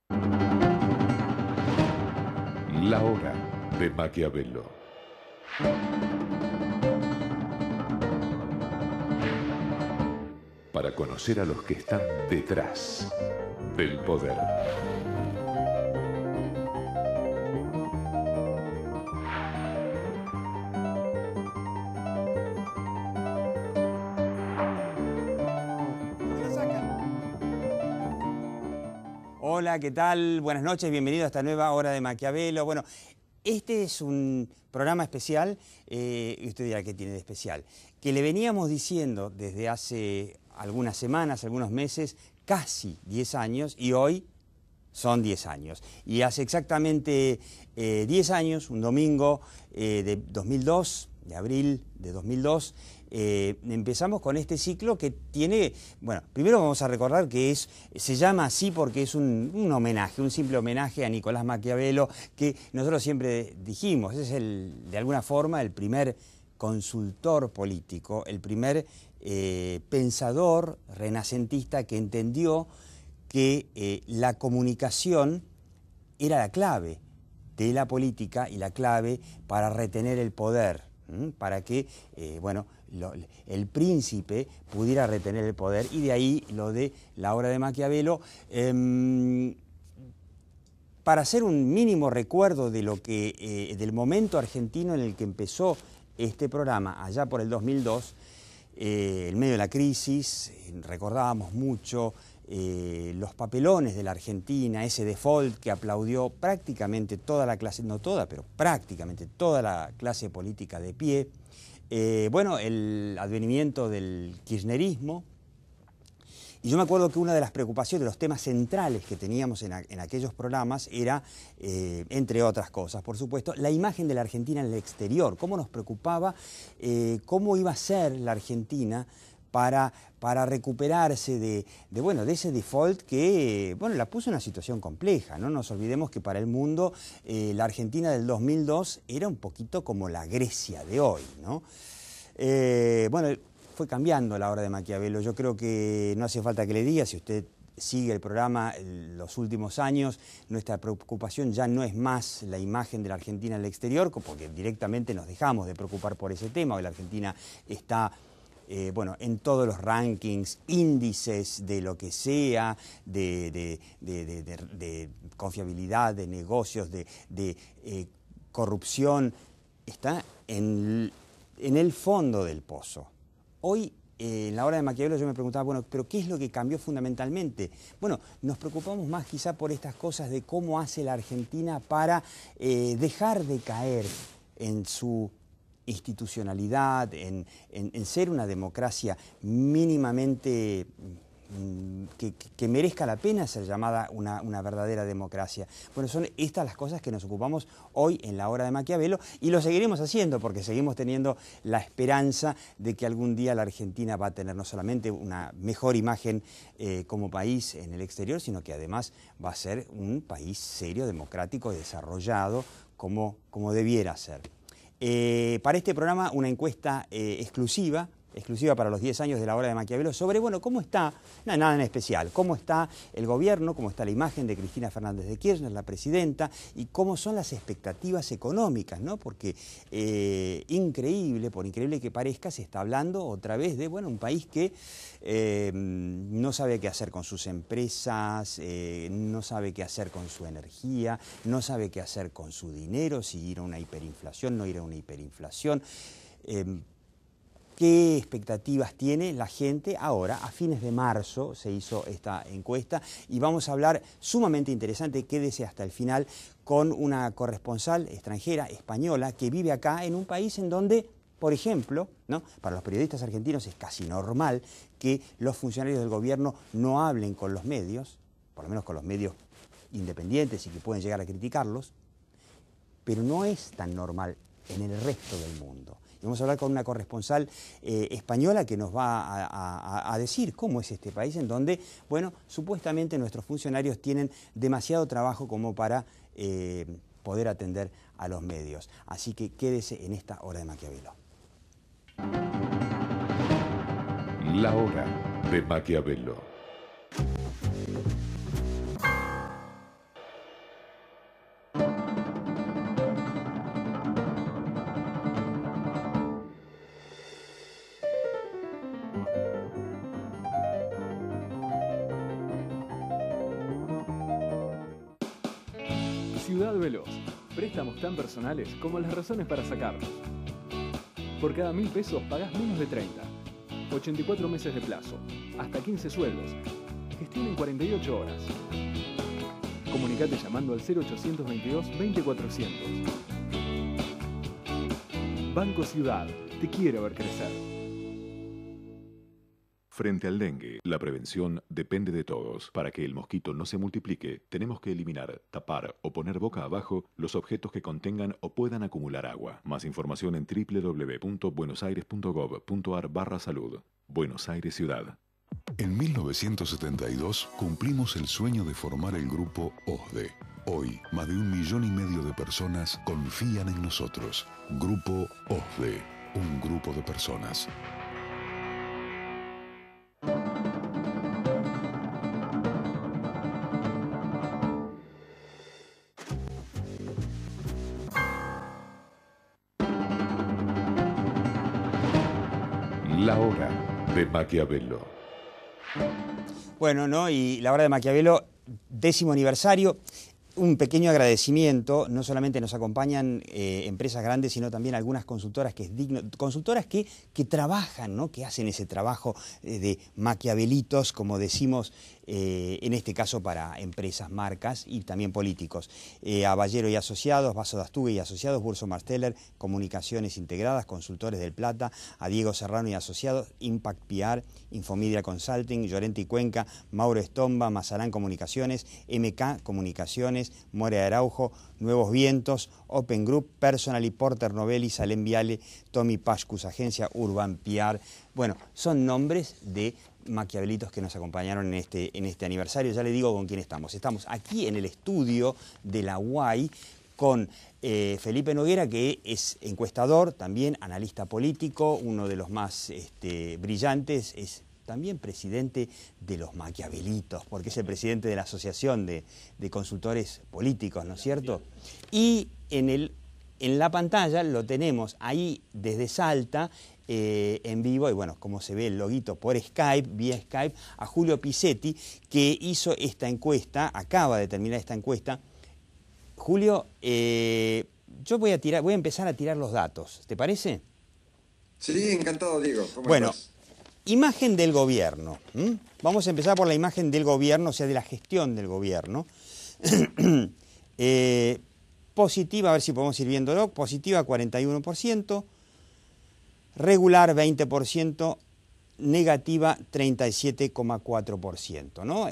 La hora de Maquiavelo. Para conocer a los que están detrás del poder. Hola, ¿qué tal? Buenas noches, bienvenido a esta nueva hora de Maquiavelo. Bueno, este es un programa especial, y usted dirá, ¿qué tiene de especial? Que le veníamos diciendo desde hace algunas semanas, algunos meses, casi 10 años, y hoy son 10 años. Y hace exactamente 10 años, un domingo de 2002, de abril de 2002, empezamos con este ciclo que tiene, bueno, primero vamos a recordar que se llama así porque es un homenaje, un simple homenaje a Nicolás Maquiavelo, que nosotros siempre dijimos, es de alguna forma el primer consultor político, el primer pensador renacentista que entendió que la comunicación era la clave de la política y la clave para retener el poder, para que, bueno, el príncipe pudiera retener el poder, y de ahí lo de la obra de Maquiavelo. Para hacer un mínimo recuerdo de del momento argentino en el que empezó este programa, allá por el 2002, en medio de la crisis, recordábamos mucho los papelones de la Argentina, ese default que aplaudió prácticamente toda la clase, no toda, pero prácticamente toda la clase política de pie. Bueno, el advenimiento del kirchnerismo. Y yo me acuerdo que una de las preocupaciones, de los temas centrales que teníamos en aquellos programas era, entre otras cosas, por supuesto, la imagen de la Argentina en el exterior. Cómo nos preocupaba, cómo iba a ser la Argentina para recuperarse de ese default que, bueno, la puso en una situación compleja. No nos olvidemos que para el mundo la Argentina del 2002 era un poquito como la Grecia de hoy, ¿no? Bueno, fue cambiando la obra de Maquiavelo. Yo creo que no hace falta que le diga, si usted sigue el programa los últimos años, nuestra preocupación ya no es más la imagen de la Argentina en el exterior, porque directamente nos dejamos de preocupar por ese tema. Hoy la Argentina está, bueno, en todos los rankings, índices de lo que sea, de confiabilidad, de negocios, de corrupción, está en el fondo del pozo. Hoy, en la hora de Maquiavelo, yo me preguntaba, bueno, ¿pero qué es lo que cambió fundamentalmente? Bueno, nos preocupamos más quizá por estas cosas de cómo hace la Argentina para dejar de caer en su institucionalidad, en ser una democracia mínimamente que merezca la pena ser llamada una verdadera democracia. Bueno, son estas las cosas que nos ocupamos hoy en la hora de Maquiavelo, y lo seguiremos haciendo porque seguimos teniendo la esperanza de que algún día la Argentina va a tener no solamente una mejor imagen como país en el exterior, sino que además va a ser un país serio, democrático y desarrollado como debiera ser. Para este programa una encuesta exclusiva para los 10 años de la obra de Maquiavelo sobre, bueno, cómo está, nada en especial, cómo está el gobierno, cómo está la imagen de Cristina Fernández de Kirchner, la presidenta, y cómo son las expectativas económicas, ¿no? Porque por increíble que parezca, se está hablando otra vez de, bueno, un país que no sabe qué hacer con sus empresas, no sabe qué hacer con su energía, no sabe qué hacer con su dinero, si ir a una hiperinflación, no ir a una hiperinflación. ¿Qué expectativas tiene la gente ahora? A fines de marzo se hizo esta encuesta y vamos a hablar, sumamente interesante, quédese hasta el final, con una corresponsal extranjera, española, que vive acá en un país en donde, por ejemplo, ¿no?, para los periodistas argentinos es casi normal que los funcionarios del gobierno no hablen con los medios, por lo menos con los medios independientes y que pueden llegar a criticarlos, pero no es tan normal en el resto del mundo. Vamos a hablar con una corresponsal española que nos va a decir cómo es este país en donde, bueno, supuestamente nuestros funcionarios tienen demasiado trabajo como para poder atender a los medios. Así que quédese en esta hora de Maquiavelo. La hora de Maquiavelo. Ciudad Veloz. Préstamos tan personales como las razones para sacarlos. Por cada 1.000 pesos pagás menos de 30. 84 meses de plazo. Hasta 15 sueldos. Gestión en 48 horas. Comunicate llamando al 0822 20400. Banco Ciudad. Te quiere ver crecer. Frente al dengue, la prevención depende de todos. Para que el mosquito no se multiplique, tenemos que eliminar, tapar o poner boca abajo los objetos que contengan o puedan acumular agua. Más información en www.buenosaires.gov.ar/salud. Buenos Aires Ciudad. En 1972 cumplimos el sueño de formar el grupo OSDE. Hoy, más de 1,5 millones de personas confían en nosotros. Grupo OSDE, un grupo de personas. La hora de Maquiavelo. Bueno, ¿no? Y la hora de Maquiavelo, 10º aniversario. Un pequeño agradecimiento, no solamente nos acompañan empresas grandes, sino también algunas consultoras que es digno, consultoras que trabajan, ¿no? Que hacen ese trabajo de maquiavelitos, como decimos, en este caso para empresas, marcas y también políticos. A Ballero y Asociados, Vaso de Astugue y Asociados, Burso Marsteller, Comunicaciones Integradas, Consultores del Plata, a Diego Serrano y Asociados, Impact PR, Infomedia Consulting, Llorente y Cuenca, Mauro Estomba, Mazarán Comunicaciones, MK Comunicaciones, More Araujo, Nuevos Vientos, Open Group, Personal y Porter Novelli, Salem Viale, Tommy Pascus Agencia, Urban PR. Bueno, son nombres de maquiavelitos que nos acompañaron en este aniversario. Ya le digo con quién estamos. Estamos aquí en el estudio de la UAI con Felipe Noguera, que es encuestador, también analista político, uno de los más brillantes, es también presidente de los maquiavelitos, porque es el presidente de la Asociación de Consultores Políticos, ¿no es cierto? Y en la pantalla lo tenemos ahí desde Salta, en vivo, y bueno, como se ve el loguito por Skype, vía Skype, a Julio Pisetti, que hizo esta encuesta, acaba de terminar esta encuesta. Julio, yo voy a empezar a tirar los datos, ¿te parece? Sí, encantado, Diego. ¿Cómo bueno, estás? Imagen del gobierno. Vamos a empezar por la imagen del gobierno, o sea, de la gestión del gobierno. Positiva, a ver si podemos ir viéndolo, positiva 41%, regular 20%, negativa 37,4%, ¿no?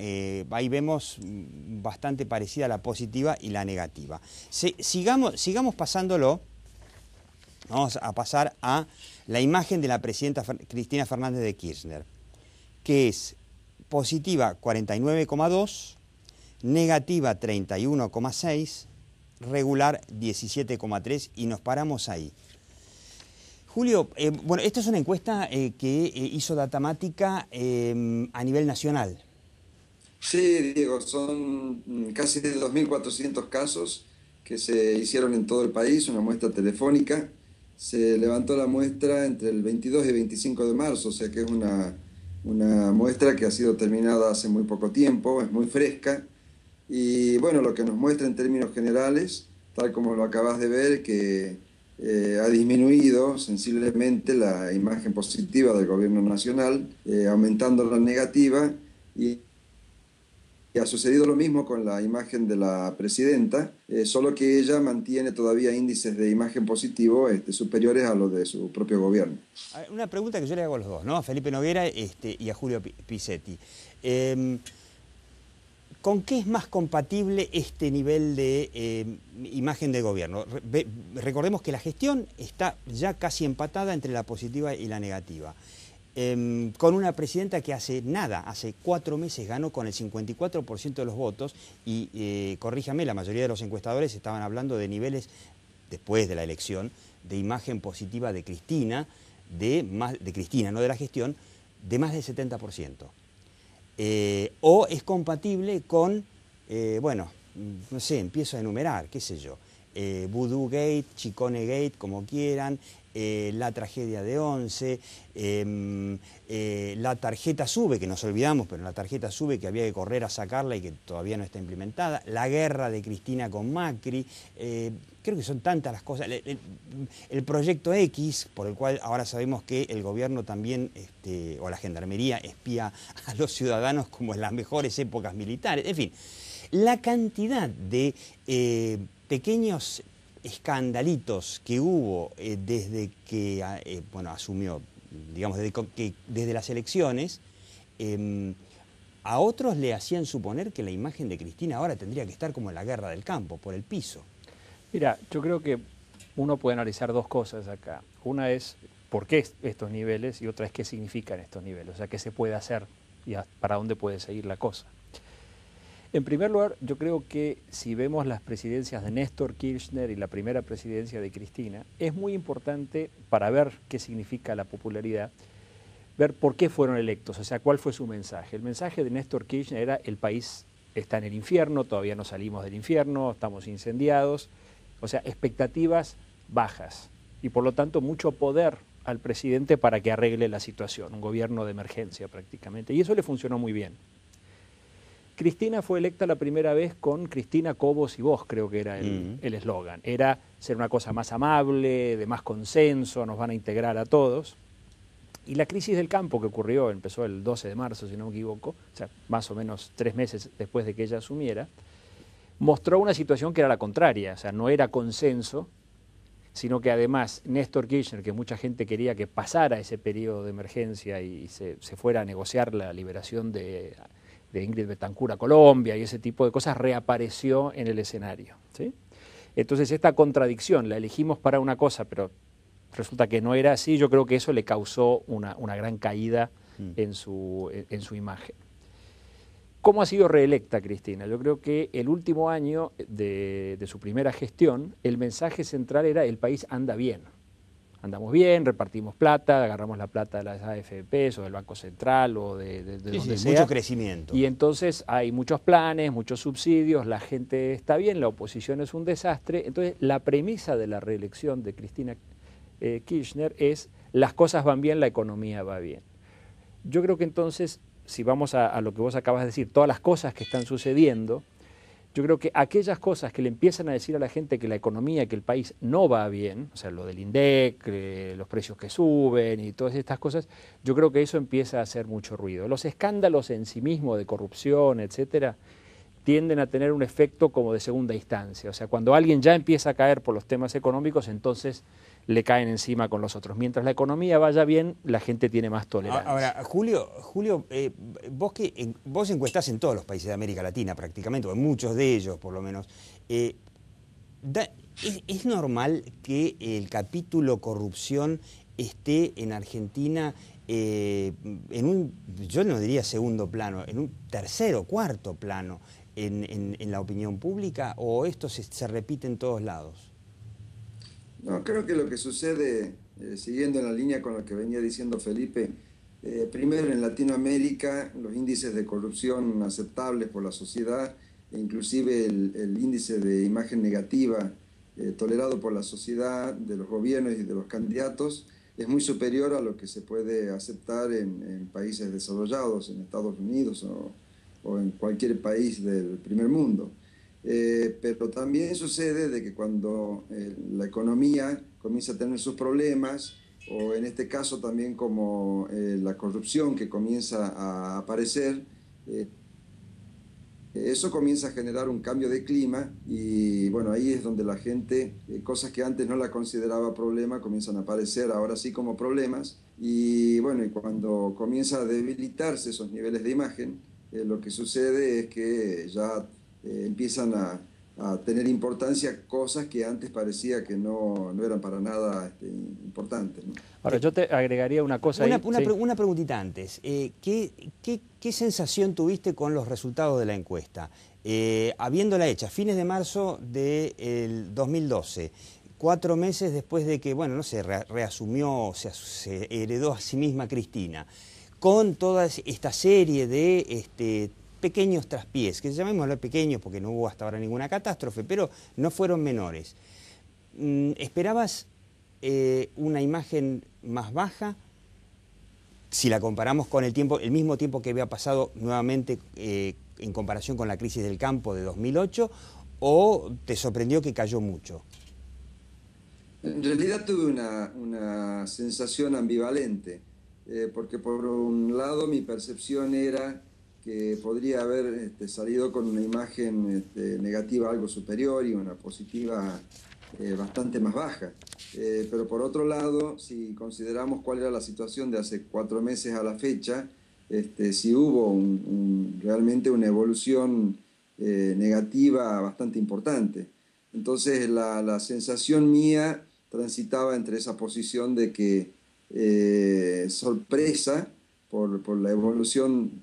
Ahí vemos bastante parecida la positiva y la negativa. Sigamos pasándolo. Vamos a pasar a la imagen de la presidenta Cristina Fernández de Kirchner, que es positiva 49,2%, negativa 31,6%, regular 17,3%, y nos paramos ahí. Julio, bueno, esta es una encuesta que hizo Datamática a nivel nacional. Sí, Diego, son casi de 2.400 casos que se hicieron en todo el país, una muestra telefónica. Se levantó la muestra entre el 22 y 25 de marzo, o sea que es una muestra que ha sido terminada hace muy poco tiempo, es muy fresca. Y bueno, lo que nos muestra en términos generales, tal como lo acabas de ver, que ha disminuido sensiblemente la imagen positiva del gobierno nacional, aumentando la negativa, y ha sucedido lo mismo con la imagen de la presidenta, solo que ella mantiene todavía índices de imagen positivo superiores a los de su propio gobierno. Una pregunta que yo le hago a los dos, ¿no? A Felipe Noguera y a Julio Pisetti. ¿Con qué es más compatible este nivel de imagen de gobierno? Recordemos que la gestión está ya casi empatada entre la positiva y la negativa. Con una presidenta que hace 4 meses ganó con el 54% de los votos y, corríjame, la mayoría de los encuestadores estaban hablando de niveles, después de la elección, de imagen positiva de Cristina, no de la gestión, de más del 70%. O es compatible con, bueno, no sé, empiezo a enumerar, qué sé yo, Voodoo Gate, Chicone Gate, como quieran, la tragedia de Once, la tarjeta SUBE, que nos olvidamos, pero la tarjeta SUBE que había que correr a sacarla y que todavía no está implementada, la guerra de Cristina con Macri, creo que son tantas las cosas, el proyecto X, por el cual ahora sabemos que el gobierno también, o la gendarmería, espía a los ciudadanos como en las mejores épocas militares, en fin, la cantidad de pequeños escandalitos que hubo desde que asumió, digamos, desde las elecciones, a otros le hacían suponer que la imagen de Cristina ahora tendría que estar como en la guerra del campo, por el piso. Mira, yo creo que uno puede analizar dos cosas acá. Una es por qué estos niveles y otra es qué significan estos niveles, o sea, qué se puede hacer y para dónde puede seguir la cosa. En primer lugar, yo creo que si vemos las presidencias de Néstor Kirchner y la primera presidencia de Cristina, es muy importante para ver qué significa la popularidad, ver por qué fueron electos, o sea, cuál fue su mensaje. El mensaje de Néstor Kirchner era: el país está en el infierno, todavía no salimos del infierno, estamos incendiados, o sea, expectativas bajas y por lo tanto mucho poder al presidente para que arregle la situación, un gobierno de emergencia prácticamente, y eso le funcionó muy bien. Cristina fue electa la primera vez con Cristina, Cobos y vos, creo que era el eslogan. Era ser una cosa más amable, de más consenso, nos van a integrar a todos. Y la crisis del campo que ocurrió, empezó el 12 de marzo, si no me equivoco, o sea, más o menos 3 meses después de que ella asumiera, mostró una situación que era la contraria, o sea, no era consenso, sino que además Néstor Kirchner, que mucha gente quería que pasara ese periodo de emergencia y se fuera a negociar la liberación de Ingrid Betancourt a Colombia y ese tipo de cosas, reapareció en el escenario, ¿sí? Entonces esta contradicción, la elegimos para una cosa, pero resulta que no era así, yo creo que eso le causó una gran caída en su imagen. ¿Cómo ha sido reelecta Cristina? Yo creo que el último año de su primera gestión, el mensaje central era: el país anda bien. Andamos bien, repartimos plata, agarramos la plata de las AFPs o del Banco Central o de donde sea. Mucho crecimiento. Y entonces hay muchos planes, muchos subsidios, la gente está bien, la oposición es un desastre. Entonces la premisa de la reelección de Cristina Kirchner es: las cosas van bien, la economía va bien. Yo creo que entonces, si vamos a lo que vos acabas de decir, todas las cosas que están sucediendo, yo creo que aquellas cosas que le empiezan a decir a la gente que la economía, que el país no va bien, o sea, lo del INDEC, los precios que suben y todas estas cosas, yo creo que eso empieza a hacer mucho ruido. Los escándalos en sí mismos de corrupción, etcétera, tienden a tener un efecto como de segunda instancia. O sea, cuando alguien ya empieza a caer por los temas económicos, entonces le caen encima con los otros. Mientras la economía vaya bien, la gente tiene más tolerancia. Ahora, Julio, vos encuestás en todos los países de América Latina prácticamente, o en muchos de ellos por lo menos. ¿Es normal que el capítulo corrupción esté en Argentina en un, yo no diría segundo plano, en un tercer o cuarto plano en la opinión pública, o esto se repite en todos lados? No, creo que lo que sucede, siguiendo en la línea con lo que venía diciendo Felipe, primero en Latinoamérica los índices de corrupción aceptables por la sociedad, e inclusive el índice de imagen negativa tolerado por la sociedad, de los gobiernos y de los candidatos, es muy superior a lo que se puede aceptar en países desarrollados, en Estados Unidos o en cualquier país del primer mundo. Pero también sucede de que cuando la economía comienza a tener sus problemas, o en este caso también como la corrupción que comienza a aparecer, eso comienza a generar un cambio de clima y bueno, ahí es donde la gente, cosas que antes no la consideraba problema, comienzan a aparecer ahora sí como problemas y bueno, y cuando comienza a debilitarse esos niveles de imagen, lo que sucede es que ya empiezan a tener importancia cosas que antes parecía que no eran para nada importantes, ¿no? Ahora, yo te agregaría una cosa. Una preguntita antes. ¿Qué sensación tuviste con los resultados de la encuesta? Habiéndola hecha, fines de marzo del 2012, 4 meses después de que, bueno, no sé, reasumió, se heredó a sí misma Cristina, con toda esta serie de pequeños traspiés, que llamémoslo pequeños porque no hubo hasta ahora ninguna catástrofe, pero no fueron menores. ¿Esperabas una imagen más baja si la comparamos con el mismo tiempo que había pasado nuevamente en comparación con la crisis del campo de 2008, o te sorprendió que cayó mucho? En realidad tuve una sensación ambivalente, porque por un lado mi percepción era que podría haber salido con una imagen negativa algo superior y una positiva bastante más baja. Pero por otro lado, si consideramos cuál era la situación de hace 4 meses a la fecha, sí hubo realmente una evolución negativa bastante importante. Entonces la sensación mía transitaba entre esa posición de que sorpresa por la evolución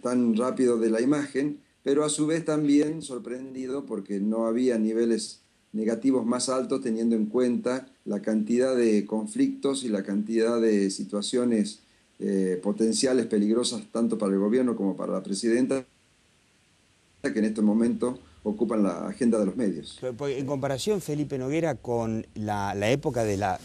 tan rápido de la imagen, pero a su vez también sorprendido porque no había niveles negativos más altos teniendo en cuenta la cantidad de conflictos y la cantidad de situaciones potenciales peligrosas tanto para el gobierno como para la presidenta, que en este momento ocupan la agenda de los medios. En comparación, Felipe Noguera, con la época de la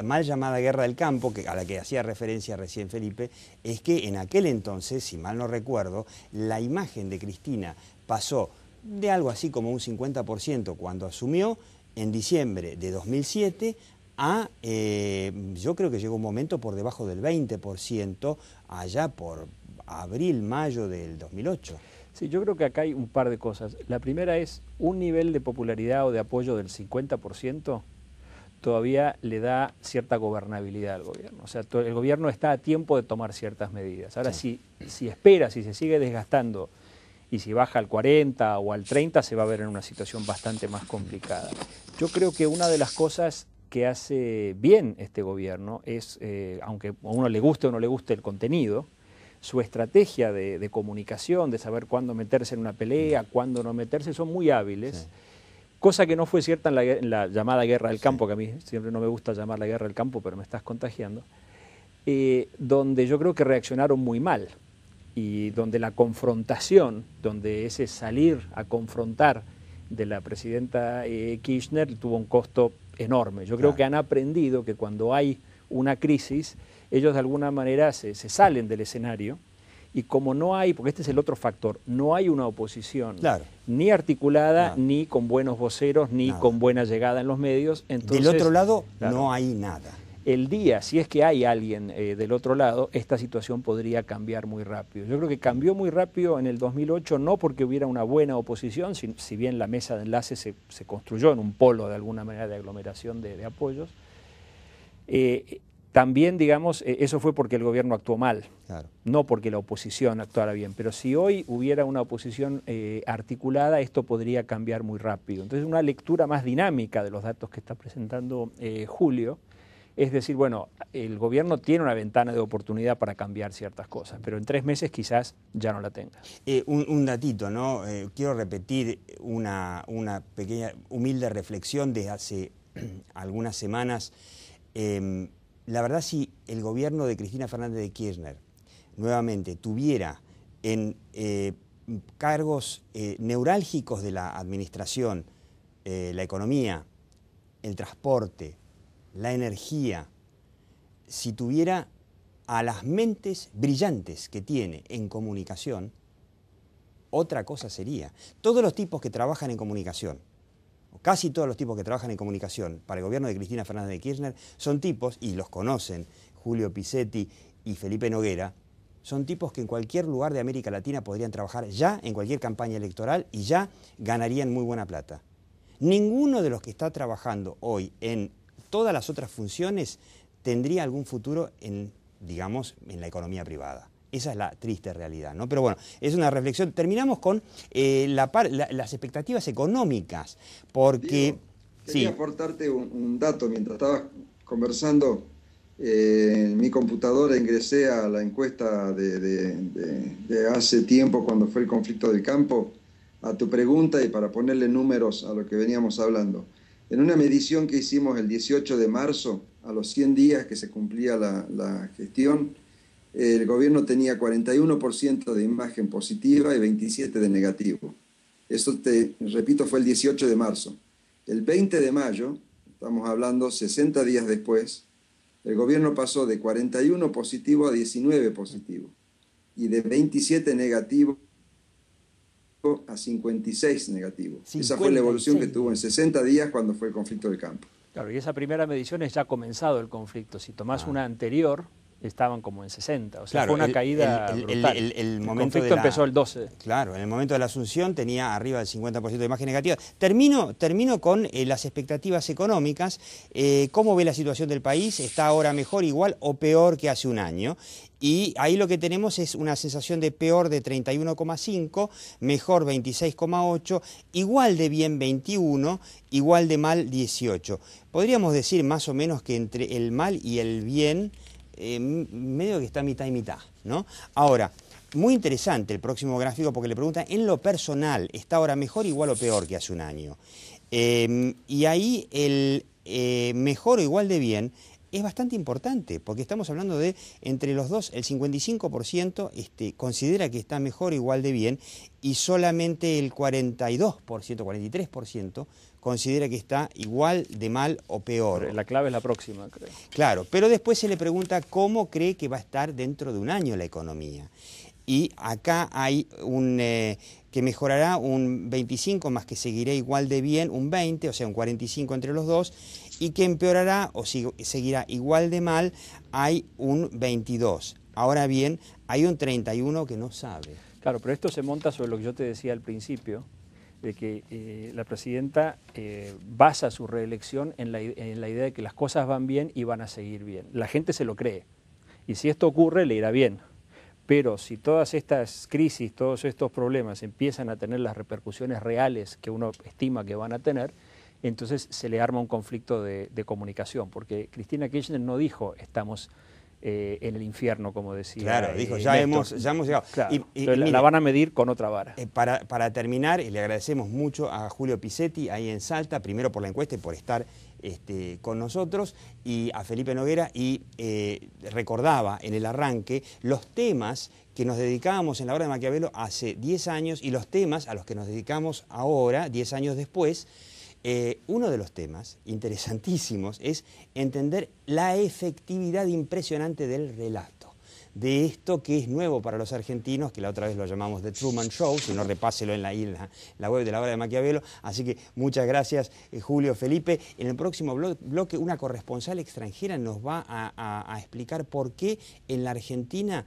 mal llamada guerra del campo, a la que hacía referencia recién Felipe, es que en aquel entonces, si mal no recuerdo, la imagen de Cristina pasó de algo así como un 50% cuando asumió en diciembre de 2007 a, yo creo que llegó un momento por debajo del 20% allá por abril, mayo del 2008. Sí, yo creo que acá hay un par de cosas. La primera es un nivel de popularidad o de apoyo del 50% todavía le da cierta gobernabilidad al gobierno. O sea, el gobierno está a tiempo de tomar ciertas medidas. Ahora, sí, si espera, si se sigue desgastando y si baja al 40 o al 30, se va a ver en una situación bastante más complicada. Yo creo que una de las cosas que hace bien este gobierno es, aunque a uno le guste o no le guste el contenido, su estrategia de comunicación, de saber cuándo meterse en una pelea, cuándo no meterse, son muy hábiles, sí. Cosa que no fue cierta en la llamada guerra del campo, que a mí siempre no me gusta llamar la guerra del campo, pero me estás contagiando, donde yo creo que reaccionaron muy mal y donde la confrontación, donde ese salir a confrontar de la presidenta Kirchner tuvo un costo enorme. Yo creo que han aprendido que cuando hay una crisis, ellos de alguna manera se salen del escenario y como no hay, porque este es el otro factor, no hay una oposición ni articulada, ni con buenos voceros, ni con buena llegada en los medios. Entonces, del otro lado no hay nada. El día, si es que hay alguien del otro lado, esta situación podría cambiar muy rápido. Yo creo que cambió muy rápido en el 2008, no porque hubiera una buena oposición, si bien la mesa de enlace se construyó en un polo de alguna manera de aglomeración de apoyos. También, digamos, eso fue porque el gobierno actuó mal, no porque la oposición actuara bien. Pero si hoy hubiera una oposición articulada, esto podría cambiar muy rápido. Entonces, una lectura más dinámica de los datos que está presentando Julio, es decir, bueno, el gobierno tiene una ventana de oportunidad para cambiar ciertas cosas, pero en 3 meses quizás ya no la tenga. Un datito, ¿no? Quiero repetir una pequeña, humilde reflexión de hace algunas semanas. La verdad, si el gobierno de Cristina Fernández de Kirchner nuevamente tuviera en cargos neurálgicos de la administración, la economía, el transporte, la energía, si tuviera a las mentes brillantes que tiene en comunicación, otra cosa sería. Todos los tipos que trabajan en comunicación, casi todos los tipos que trabajan en comunicación para el gobierno de Cristina Fernández de Kirchner son tipos, y los conocen, Julio Pisetti y Felipe Noguera, son tipos que en cualquier lugar de América Latina podrían trabajar ya en cualquier campaña electoral y ya ganarían muy buena plata. Ninguno de los que está trabajando hoy en todas las otras funciones tendría algún futuro en, digamos, en la economía privada. Esa es la triste realidad, ¿no? Pero bueno, es una reflexión. Terminamos con las expectativas económicas, porque... Diego, quería aportarte un dato. Mientras estabas conversando, en mi computadora ingresé a la encuesta de hace tiempo, cuando fue el conflicto del campo, a tu pregunta y para ponerle números a lo que veníamos hablando. En una medición que hicimos el 18 de marzo, a los 100 días que se cumplía la gestión, el gobierno tenía 41% de imagen positiva y 27% de negativo. Eso, te repito, fue el 18 de marzo. El 20 de mayo, estamos hablando 60 días después, el gobierno pasó de 41 positivo a 19 positivo y de 27 negativo a 56 negativo. 56. Esa fue la evolución que tuvo en 60 días cuando fue el conflicto del campo. Claro, y esa primera medición es ya comenzado el conflicto. Si tomás una anterior, estaban como en 60, o sea, claro, fue una caída brutal. El conflicto empezó el 12. Claro, en el momento de la asunción tenía arriba del 50% de imagen negativa. Termino con las expectativas económicas. ¿Cómo ve la situación del país? ¿Está ahora mejor, igual o peor que hace un año? Y ahí lo que tenemos es una sensación de peor de 31,5, mejor 26,8, igual de bien 21, igual de mal 18. Podríamos decir más o menos que entre el mal y el bien, medio que está mitad y mitad, ¿no? Ahora, muy interesante el próximo gráfico porque le preguntan, en lo personal, ¿está ahora mejor, igual o peor que hace un año? Y ahí el mejor o igual de bien es bastante importante, porque estamos hablando de, entre los dos, el 55% considera que está mejor o igual de bien, y solamente el 42%, 43% considera que está igual de mal o peor. La clave es la próxima, creo. Claro, pero después se le pregunta cómo cree que va a estar dentro de un año la economía. Y acá hay que mejorará un 25, más que seguirá igual de bien, un 20, o sea, un 45 entre los dos, y que empeorará o seguirá igual de mal, hay un 22. Ahora bien, hay un 31 que no sabe. Claro, pero esto se monta sobre lo que yo te decía al principio, de que la presidenta basa su reelección en la idea de que las cosas van bien y van a seguir bien. La gente se lo cree, y si esto ocurre, le irá bien. Pero si todas estas crisis, todos estos problemas empiezan a tener las repercusiones reales que uno estima que van a tener, entonces se le arma un conflicto de comunicación, porque Cristina Kirchner no dijo estamos en el infierno, como decía. Claro, dijo ya hemos llegado. Claro, la van a medir con otra vara. Para terminar, le agradecemos mucho a Julio Pisetti ahí en Salta, primero por la encuesta y por estar con nosotros, y a Felipe Noguera, y recordaba en el arranque los temas que nos dedicábamos en la hora de Maquiavelo hace 10 años y los temas a los que nos dedicamos ahora, 10 años después. Uno de los temas interesantísimos es entender la efectividad impresionante del relato, de esto que es nuevo para los argentinos, que la otra vez lo llamamos The Truman Show, si no repáselo en la web de la hora de Maquiavelo. Así que muchas gracias, Julio, Felipe. En el próximo bloque una corresponsal extranjera nos va a explicar por qué en la Argentina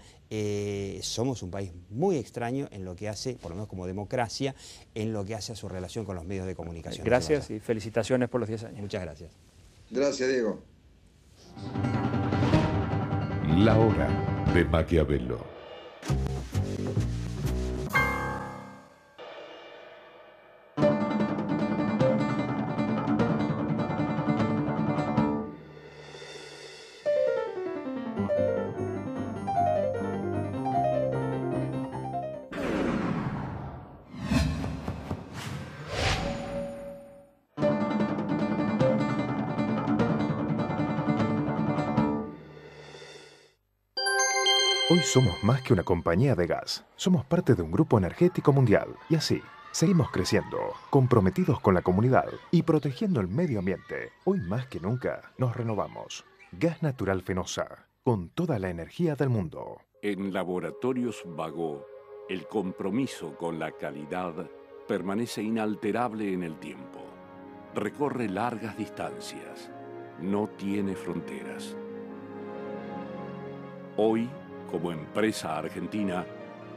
somos un país muy extraño en lo que hace, por lo menos como democracia, en lo que hace a su relación con los medios de comunicación. Gracias y felicitaciones por los 10 años. Muchas gracias. Gracias, Diego. La hora de Maquiavelo. Hoy somos más que una compañía de gas. Somos parte de un grupo energético mundial. Y así, seguimos creciendo, comprometidos con la comunidad y protegiendo el medio ambiente. Hoy más que nunca, nos renovamos. Gas Natural Fenosa, con toda la energía del mundo. En Laboratorios Vago, el compromiso con la calidad permanece inalterable en el tiempo. Recorre largas distancias. No tiene fronteras. Hoy, como empresa argentina,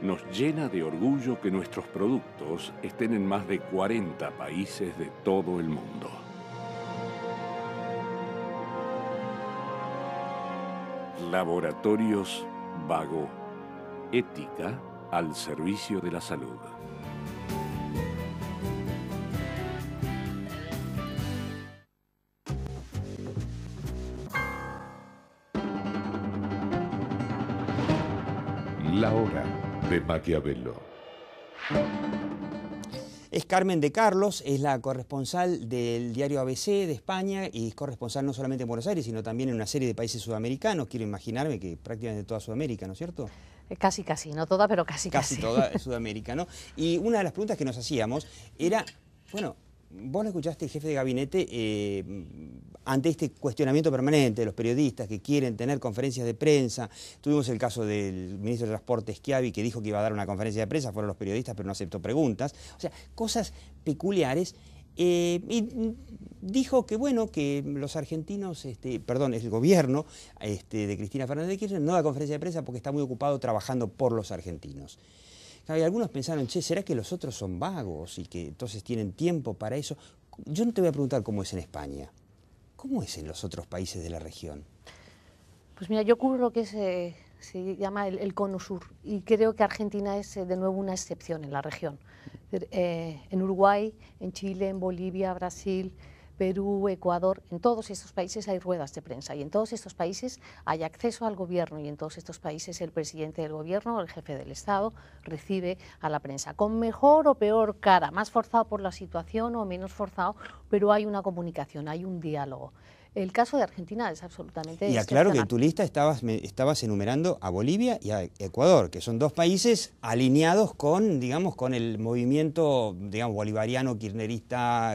nos llena de orgullo que nuestros productos estén en más de 40 países de todo el mundo. Laboratorios Vago. Ética al servicio de la salud. La hora de Maquiavelo. Es Carmen de Carlos, es la corresponsal del diario ABC de España y es corresponsal no solamente en Buenos Aires, sino también en una serie de países sudamericanos. Quiero imaginarme que prácticamente toda Sudamérica, ¿no es cierto? Casi, no toda, pero casi. Casi toda Sudamérica, ¿no? Y una de las preguntas que nos hacíamos era, bueno, vos lo escuchaste, el jefe de gabinete, ante este cuestionamiento permanente de los periodistas que quieren tener conferencias de prensa. Tuvimos el caso del ministro de Transporte Schiavi, que dijo que iba a dar una conferencia de prensa, fueron los periodistas, pero no aceptó preguntas. O sea, cosas peculiares. Y dijo que, bueno, que los argentinos, el gobierno de Cristina Fernández de Kirchner no da conferencia de prensa porque está muy ocupado trabajando por los argentinos. Y algunos pensaron, che, ¿será que los otros son vagos y que entonces tienen tiempo para eso? Yo no te voy a preguntar cómo es en España. ¿Cómo es en los otros países de la región? Pues mira, yo cubro lo que se llama el Cono Sur y creo que Argentina es de nuevo una excepción en la región. En Uruguay, en Chile, en Bolivia, Brasil, Perú, Ecuador, en todos estos países hay ruedas de prensa y en todos estos países hay acceso al gobierno y en todos estos países el presidente del gobierno, el jefe del Estado, recibe a la prensa con mejor o peor cara, más forzado por la situación o menos forzado, pero hay una comunicación, hay un diálogo. El caso de Argentina es absolutamente Y aclaro que en tu lista estabas enumerando a Bolivia y a Ecuador, que son dos países alineados con, digamos, con el movimiento, digamos, bolivariano, kirchnerista,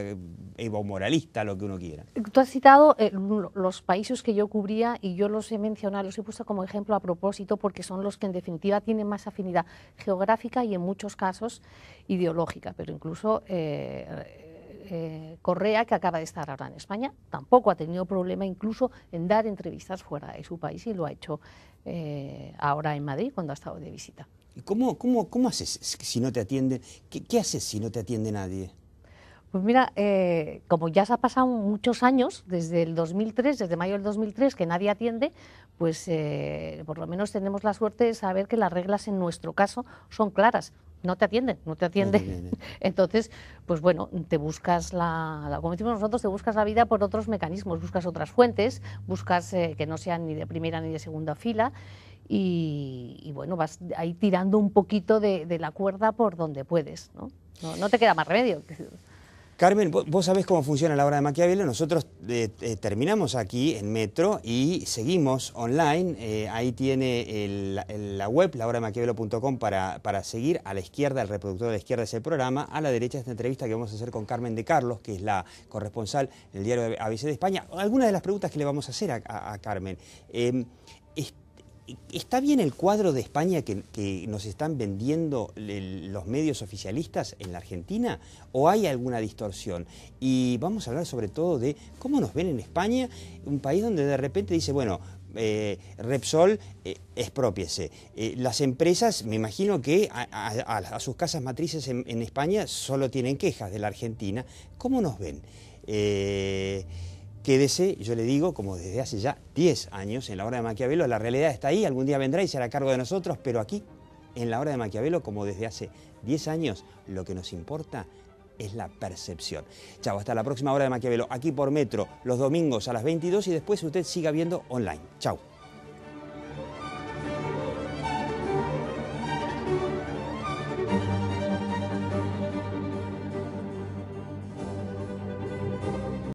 evo moralista, lo que uno quiera. Tú has citado los países que yo cubría y yo los he mencionado, los he puesto como ejemplo a propósito porque son los que en definitiva tienen más afinidad geográfica y en muchos casos ideológica, pero incluso Correa, que acaba de estar ahora en España, tampoco ha tenido problema incluso en dar entrevistas fuera de su país y lo ha hecho ahora en Madrid cuando ha estado de visita. ¿Y cómo haces si no te atienden? ¿Qué haces si no te atiende nadie? Pues mira, como ya se ha pasado muchos años, desde el 2003, desde mayo del 2003, que nadie atiende, pues por lo menos tenemos la suerte de saber que las reglas en nuestro caso son claras. No te atienden. Entonces, pues bueno, te buscas como decimos nosotros, te buscas la vida por otros mecanismos, buscas otras fuentes, buscas que no sean ni de primera ni de segunda fila y bueno, vas ahí tirando un poquito de la cuerda por donde puedes, ¿no? No te queda más remedio. Carmen, vos sabés cómo funciona la hora de Maquiavelo. Nosotros terminamos aquí en Metro y seguimos online. Ahí tiene la web, lahoramaquiavelo.com, para seguir. A la izquierda, el reproductor de la izquierda es el programa. A la derecha, esta entrevista que vamos a hacer con Carmen de Carlos, que es la corresponsal del diario ABC de España. Algunas de las preguntas que le vamos a hacer a Carmen. ¿Está bien el cuadro de España que nos están vendiendo los medios oficialistas en la Argentina o hay alguna distorsión? Y vamos a hablar sobre todo de cómo nos ven en España, un país donde de repente dice, bueno, Repsol, exprópiese. Las empresas, me imagino que a sus casas matrices en España solo tienen quejas de la Argentina. ¿Cómo nos ven? Quédese, yo le digo, como desde hace ya 10 años en la hora de Maquiavelo, la realidad está ahí, algún día vendrá y se hará cargo de nosotros, pero aquí, en la hora de Maquiavelo, como desde hace 10 años, lo que nos importa es la percepción. Chao, hasta la próxima hora de Maquiavelo, aquí por Metro, los domingos a las 22 y después usted siga viendo online. Chao.